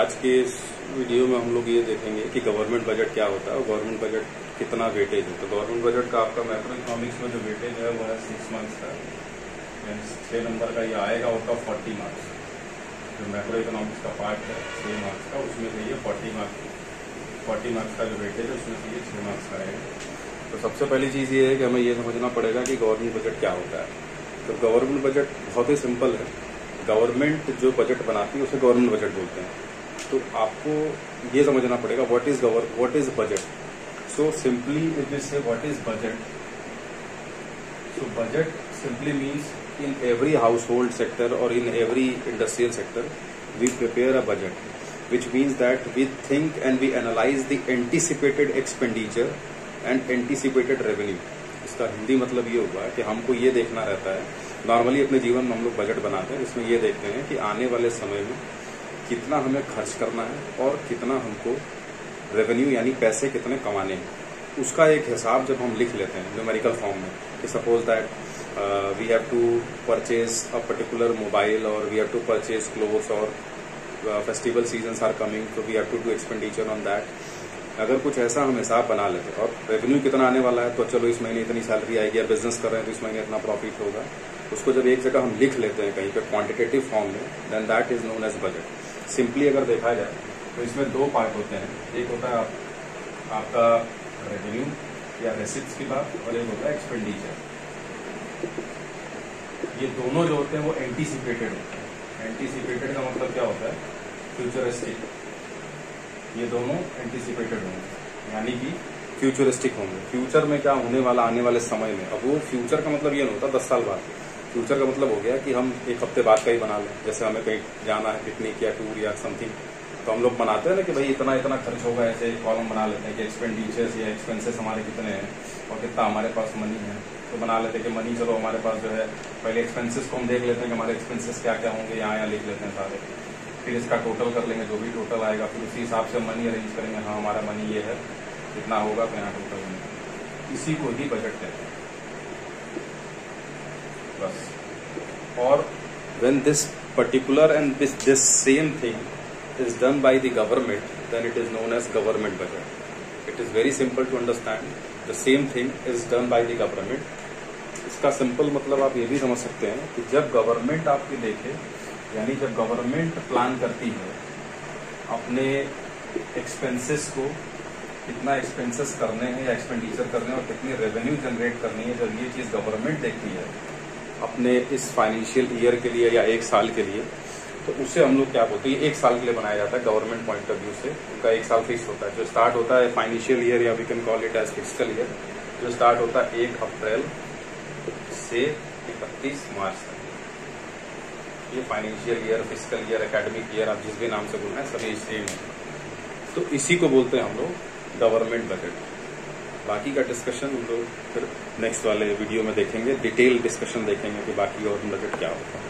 आज के इस वीडियो में हम लोग ये देखेंगे कि गवर्नमेंट बजट क्या होता है और गवर्नमेंट बजट कितना वेटेज है। तो गवर्नमेंट बजट का आपका मैक्रो इकोनॉमिक्स में जो वेटेज है वो है 6 मार्क्स का, 6 नंबर का ये आएगा आउट ऑफ 40 मार्क्स। जो मैक्रो इकोनॉमिक्स का पार्ट है 6 मार्क्स का, उसमें से ये 40 मार्क्स का जो वेटेज है उसमें से ये 6 मार्क्स का आएगा। तो सबसे पहली चीज़ ये है कि हमें ये समझना पड़ेगा कि गवर्नमेंट बजट क्या होता है। तो गवर्नमेंट बजट बहुत ही सिंपल है। गवर्नमेंट जो बजट बनाती है उसे गवर्नमेंट बजट बोलते हैं। तो आपको ये समझना पड़ेगा what is budget. So simply if we say what is budget, so budget simply means in every household sector or in every industrial sector we prepare a budget, which means that we think and we analyze the anticipated expenditure and anticipated revenue. इसका हिंदी मतलब ये हुआ कि हमको ये देखना रहता है, नॉर्मली अपने जीवन में हम लोग बजट बनाते हैं, इसमें ये देखते हैं कि आने वाले समय में कितना हमें खर्च करना है और कितना हमको रेवेन्यू यानी पैसे कितने कमाने हैं। उसका एक हिसाब जब हम लिख लेते हैं न्यूमेरिकल फॉर्म में कि suppose that we have to purchase a particular mobile or we have to purchase clothes or festival seasons are coming, so we have to do expenditure on that. अगर कुछ ऐसा हम हिसाब बना लेते हैं और रेवेन्यू कितना आने वाला है, तो चलो इस महीने इतनी सैलरी आएगी, या बिजनेस कर रहे हैं तो इस महीने इतना प्रॉफिट होगा, उसको जब एक जगह हम लिख लेते हैं कहीं पे क्वांटिटेटिव फॉर्म में, then that is known as budget. Simply अगर देखा जाए तो इसमें दो पार्ट होते हैं, एक होता है आपका रेवेन्यू या रेसिप्ट्स की बात, और एक होता है एक्सपेंडिचर। ये दोनों जो होते हैं वो एंटीसिपेटेड होते हैं। एंटीसिपेटेड का मतलब क्या होता है? फ्यूचरिस्टिक। ये दोनों एंटीसिपेटेड होंगे यानी कि फ्यूचरिस्टिक होंगे। फ्यूचर में क्या होने वाला आने वाले समय में। अब वो फ्यूचर का मतलब ये नहीं होता 10 साल बाद। फ्यूचर का मतलब हो गया कि हम एक हफ्ते बाद का ही बना लें। जैसे हमें कहीं जाना है, पिकनिक या टूर या समथिंग, तो हम लोग बनाते हैं ना कि भाई इतना इतना खर्च होगा, ऐसे कॉलम बना लेते हैं कि एक्सपेंडिचर्स या एक्सपेंसेस हमारे कितने हैं और कितना हमारे पास मनी है। तो बना लेते हैं कि मनी, चलो हमारे पास जो है, पहले एक्सपेंसेस को हम देख लेते हैं कि हमारे एक्सपेंसेस क्या क्या होंगे, यहाँ लिख लेते हैं सारे, फिर इसका टोटल कर लेंगे, जो भी टोटल आएगा फिर उसी हिसाब से मनी अरेंज करेंगे। हाँ हमारा मनी ये है, कितना होगा तो यहाँ टोटल में, इसी को ही बजट कहते हैं बस। और when this particular and this same thing is done by the government, then it is known as government budget. It is very simple to understand. The same thing is done by the government. इसका simple मतलब आप ये भी समझ सकते हैं कि जब गवर्नमेंट आपकी देखे, यानी जब गवर्नमेंट प्लान करती है अपने एक्सपेंसेस को, कितना एक्सपेंसेस करने हैं या एक्सपेंडिचर करने हैं और कितनी रेवेन्यू जनरेट करनी है, जब ये चीज गवर्नमेंट देखती है अपने इस फाइनेंशियल ईयर के लिए या एक साल के लिए, तो उसे हम लोग क्या बोलते हैं, एक साल के लिए बनाया जाता है गवर्नमेंट पॉइंट ऑफ व्यू से। उनका एक साल फिक्स होता है, जो स्टार्ट होता है फाइनेंशियल ईयर या we can call it as fiscal year, जो स्टार्ट होता है 1 अप्रैल से 31 मार्च तक। ये financial year, fiscal year, academic year, आप जिस भी नाम से बोलना है, सभी सेम है। तो इसी को बोलते हैं हम लोग गवर्नमेंट बजट। बाकी का डिस्कशन हम लोग फिर नेक्स्ट वाले वीडियो में देखेंगे, डिटेल डिस्कशन देखेंगे कि बाकी गवर्नमेंट बजट क्या होता है।